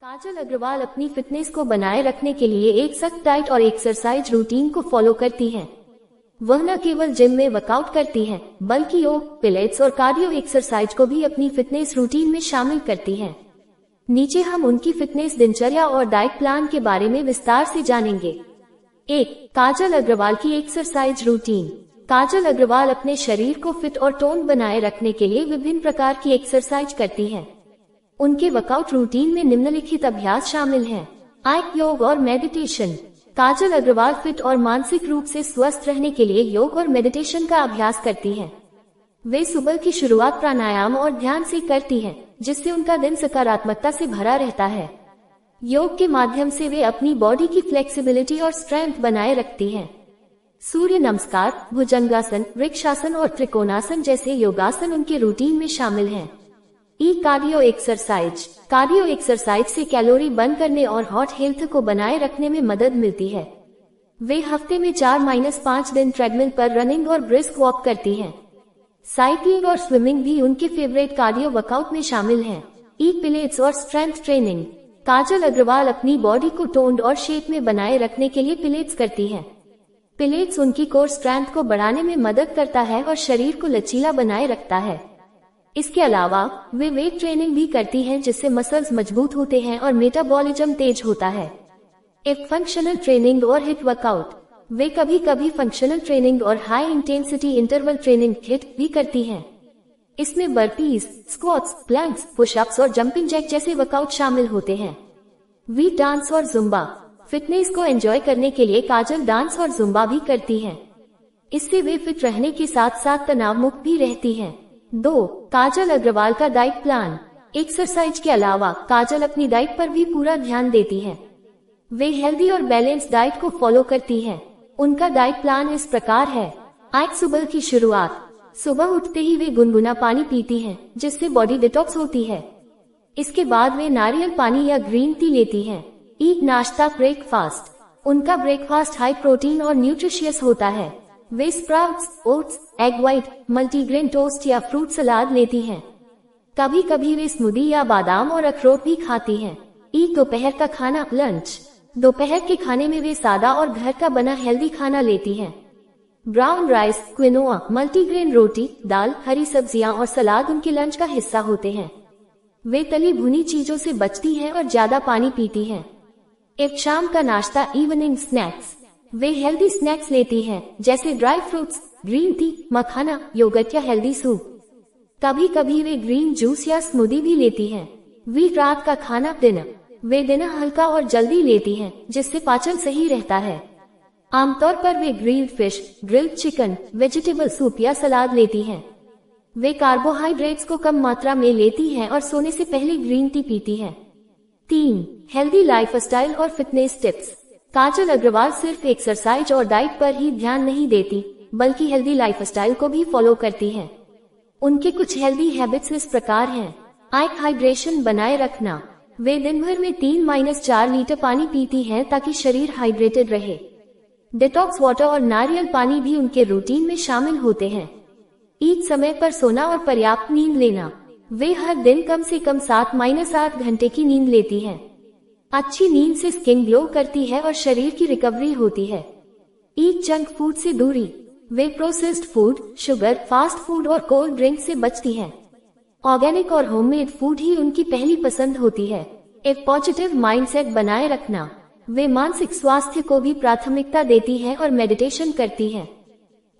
काजल अग्रवाल अपनी फिटनेस को बनाए रखने के लिए एक सख्त डाइट और एक्सरसाइज रूटीन को फॉलो करती हैं। वह न केवल जिम में वर्कआउट करती हैं, बल्कि योग, पिलेट्स और कार्डियो एक्सरसाइज को भी अपनी फिटनेस रूटीन में शामिल करती हैं। नीचे हम उनकी फिटनेस दिनचर्या और डाइट प्लान के बारे में विस्तार से जानेंगे। 1. काजल अग्रवाल की एक्सरसाइज रूटीन। काजल अग्रवाल अपने शरीर को फिट और टोन बनाए रखने के लिए विभिन्न प्रकार की एक्सरसाइज करती हैं। उनके वर्कआउट रूटीन में निम्नलिखित अभ्यास शामिल हैं। योग और मेडिटेशन। काजल अग्रवाल फिट और मानसिक रूप से स्वस्थ रहने के लिए योग और मेडिटेशन का अभ्यास करती हैं। वे सुबह की शुरुआत प्राणायाम और ध्यान से करती हैं, जिससे उनका दिन सकारात्मकता से भरा रहता है। योग के माध्यम से वे अपनी बॉडी की फ्लेक्सिबिलिटी और स्ट्रेंथ बनाए रखती हैं। सूर्य नमस्कार, भुजंगासन, वृक्षासन और त्रिकोणासन जैसे योगासन उनके रूटीन में शामिल हैं। Cardio exercise. कार्डियो एक्सरसाइज से कैलोरी बर्न करने और हार्ट हेल्थ को बनाए रखने में मदद मिलती है। वे हफ्ते में 4-5 दिन ट्रेडमिल पर रनिंग और ब्रिस्क वॉक करती हैं। साइकिलिंग और स्विमिंग भी उनके फेवरेट कार्डियो वर्कआउट में शामिल हैं। पिलेट्स और स्ट्रेंथ ट्रेनिंग। काजल अग्रवाल अपनी बॉडी को टोन्ड और शेप में बनाए रखने के लिए पिलेट्स करती हैं। पिलेट्स उनकी कोर स्ट्रेंथ को बढ़ाने में मदद करता है और शरीर को लचीला बनाए रखता है। इसके अलावा वे वेट ट्रेनिंग भी करती हैं, जिससे मसल्स मजबूत होते हैं और मेटाबॉलिज्म तेज होता है। एक फंक्शनल ट्रेनिंग और हिट वर्कआउट। वे कभी कभी फंक्शनल ट्रेनिंग और high intensity interval training hit भी करती हैं। इसमें बर्पीज, स्क्वाट्स, प्लैंक्स, पुशअप्स और जंपिंग जैक जैसे वर्कआउट शामिल होते हैं। वी डांस और जुम्बा। फिटनेस को एंजॉय करने के लिए काजल डांस और जुम्बा भी करती हैं। इससे वे फिट रहने के साथ साथ तनाव मुक्त भी रहती हैं। 2. काजल अग्रवाल का डाइट प्लान। एक्सरसाइज के अलावा काजल अपनी डाइट पर भी पूरा ध्यान देती हैं। वे हेल्दी और बैलेंस डाइट को फॉलो करती हैं। उनका डाइट प्लान इस प्रकार है। सुबह की शुरुआत। सुबह उठते ही वे गुनगुना पानी पीती हैं, जिससे बॉडी डिटॉक्स होती है। इसके बाद वे नारियल पानी या ग्रीन टी लेती हैं। नाश्ता, ब्रेकफास्ट। उनका ब्रेकफास्ट हाई प्रोटीन और न्यूट्रिशियस होता है। वे sprouts, oats, egg white, multigrain toast या फ्रूट सलाद लेती हैं। कभी कभी वे स्मूदी या बादाम और अखरोट भी खाती हैं। दोपहर का खाना, लंच। दोपहर के खाने में वे सादा और घर का बना हेल्दी खाना लेती हैं। ब्राउन राइस, क्विनोआ, मल्टीग्रेन रोटी, दाल, हरी सब्जियां और सलाद उनके लंच का हिस्सा होते हैं। वे तली भुनी चीजों से बचती हैं और ज्यादा पानी पीती हैं। एक शाम का नाश्ता, इवनिंग स्नैक्स। वे हेल्दी स्नैक्स लेती हैं, जैसे ड्राई फ्रूट्स, ग्रीन टी, मखाना, योगर्ट या हेल्दी सूप। कभी कभी वे ग्रीन जूस या स्मूदी भी लेती हैं। रात का खाना, डिनर। वे डिनर हल्का और जल्दी लेती हैं, जिससे पाचन सही रहता है। आमतौर पर वे grilled fish, grilled chicken, vegetable soup या सलाद लेती हैं। वे कार्बोहाइड्रेट्स को कम मात्रा में लेती हैं और सोने से पहले ग्रीन टी पीती हैं। 3. हेल्दी लाइफस्टाइल और फिटनेस टिप्स। काजल अग्रवाल सिर्फ एक्सरसाइज और डाइट पर ही ध्यान नहीं देती, बल्कि हेल्दी लाइफस्टाइल को भी फॉलो करती हैं। उनके कुछ हेल्दी हैबिट्स इस प्रकार हैं। हाइड्रेशन बनाए रखना। वे दिन भर में 3-4 लीटर पानी पीती हैं ताकि शरीर हाइड्रेटेड रहे। डिटॉक्स वाटर और नारियल पानी भी उनके रूटीन में शामिल होते हैं। समय पर सोना और पर्याप्त नींद लेना। वे हर दिन कम से कम 7-8 घंटे की नींद लेती हैं। अच्छी नींद से स्किन ग्लो करती है और शरीर की रिकवरी होती है। जंक फूड से दूरी। वे processed food, sugar, fast food और कोल्ड ड्रिंक से बचती हैं। ऑर्गेनिक और होममेड फूड ही उनकी पहली पसंद होती है। एक पॉजिटिव माइंडसेट बनाए रखना। वे मानसिक स्वास्थ्य को भी प्राथमिकता देती हैं और मेडिटेशन करती हैं।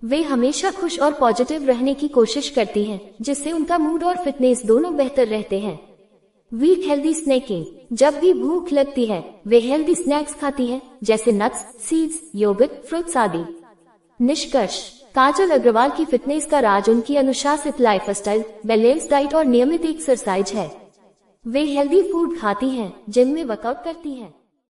वे हमेशा खुश और पॉजिटिव रहने की कोशिश करती हैं, जिससे उनका मूड और फिटनेस दोनों बेहतर रहते हैं। Healthy snacking. जब भी भूख लगती है, वे हेल्दी स्नैक्स खाती हैं, जैसे नट्स, सीड्स, योगर्ट, फ्रूट्स आदि। निष्कर्ष। काजल अग्रवाल की फिटनेस का राज उनकी अनुशासित लाइफस्टाइल, बैलेंस डाइट और नियमित एक्सरसाइज है। वे हेल्दी फूड खाती हैं, जिम में वर्कआउट करती हैं।